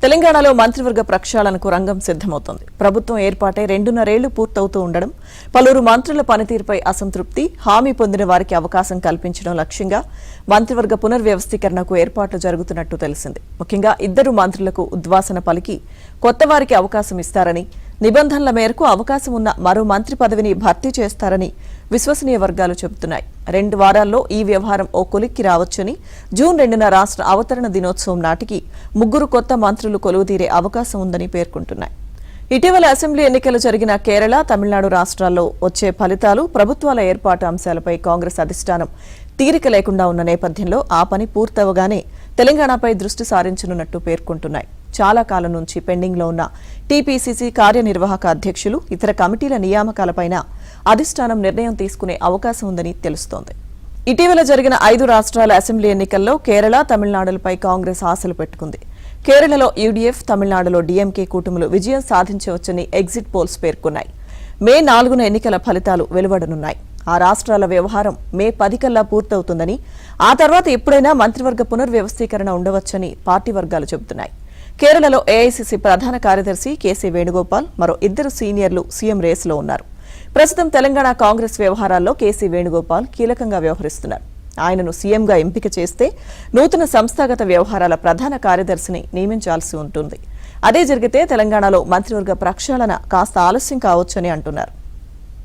తెలంగాణలో మంత్రివర్గ ప్రక్షాళనకు రంగం సిద్ధమవుతోంది. ప్రభుత్వం ఏర్పాటై 2.5 ఏళ్లు పూర్తవుతూ ఉండడం, పలువురు మంత్రుల పనితీరుపై అసంతృప్తి, హామీ పొందిన వారికి అవకాశం కల్పించడం లక్ష్యంగా మంత్రివర్గ పునర్వ్యవస్థీకరణకు ఏర్పాట్లు జరుగుతున్నట్టు తెలిసింది. ముఖ్యంగా 2 మంత్రులకు ఉద్వాసన పలికి కొత్త వారికి అవకాశం ఇస్తారని, నిబంధనల మేరకు అవకాశం ఉన్న మరో మంత్రి పదవిని భర్తీ చేస్తారని విశ్వసనీయ వర్గాలు చెబుతున్నాయి. 2 వారాల్లో ఈ వ్యవహారం ఓ కొలిక్కి రావచ్చని, జూన్ 2న రాష్ట్ర అవతరణ దినోత్సవం నాటికి 3 కొత్త మంత్రులు కొలువుదీరే అవకాశం ఉందని పేర్కొంటున్నాయి. ఇటీవల అసెంబ్లీ ఎన్నికలు జరిగిన కేరళ, తమిళనాడు రాష్ట్రాల్లో వచ్చే ఫలితాలు, ప్రభుత్వాల ఏర్పాటు అంశాలపై కాంగ్రెస్ అధిష్టానం తీరిక లేకుండా ఉన్న నేపథ్యంలో ఆ పని పూర్తవగానే తెలంగాణపై దృష్టి సారించనున్నట్టు పేర్కొంటున్నాయి. చాలా కాలం నుంచి పెండింగ్లో ఉన్న టీపీసీసీ కార్యనిర్వాహక అధ్యక్షులు, ఇతర కమిటీల నియామకాలపైన అధిష్టానం నిర్ణయం తీసుకునే అవకాశం ఉందని తెలుస్తోంది. ఇటీవల జరిగిన 5 రాష్ట్రాల అసెంబ్లీ ఎన్నికల్లో కేరళ, తమిళనాడులపై కాంగ్రెస్ ఆశలు పెట్టుకుంది. కేరళలో యూడీఎఫ్, తమిళనాడులో డీఎంకే కూటములు విజయం సాధించవచ్చని ఎగ్జిట్ పోల్స్ పేర్కొన్నాయి. మే 4న ఎన్నికల ఫలితాలు వెలువడనున్నాయి. ఆ రాష్ట్రాల వ్యవహారం మే 10 కల్లా పూర్తవుతుందని, ఆ తర్వాత ఎప్పుడైనా మంత్రివర్గ పునర్వ్యవస్థీకరణ ఉండవచ్చని పార్టీ వర్గాలు చెబుతున్నాయి. కేరళలో ఏఐసీసీ ప్రధాన కార్యదర్శి కేసీ వేణుగోపాల్, మరో 2 సీనియర్లు సీఎం రేసులో ఉన్నారు. ప్రస్తుతం తెలంగాణ కాంగ్రెస్ వ్యవహారాల్లో కేసీ వేణుగోపాల్ కీలకంగా వ్యవహరిస్తున్నారు. ఆయనను సీఎంగా ఎంపిక చేస్తే నూతన సంస్థాగత వ్యవహారాల ప్రధాన కార్యదర్శిని నియమించాల్సి ఉంటుంది. అదే జరిగితే తెలంగాణలో మంత్రివర్గ ప్రక్షాళన కాస్త ఆలస్యం కావచ్చని అంటున్నారు.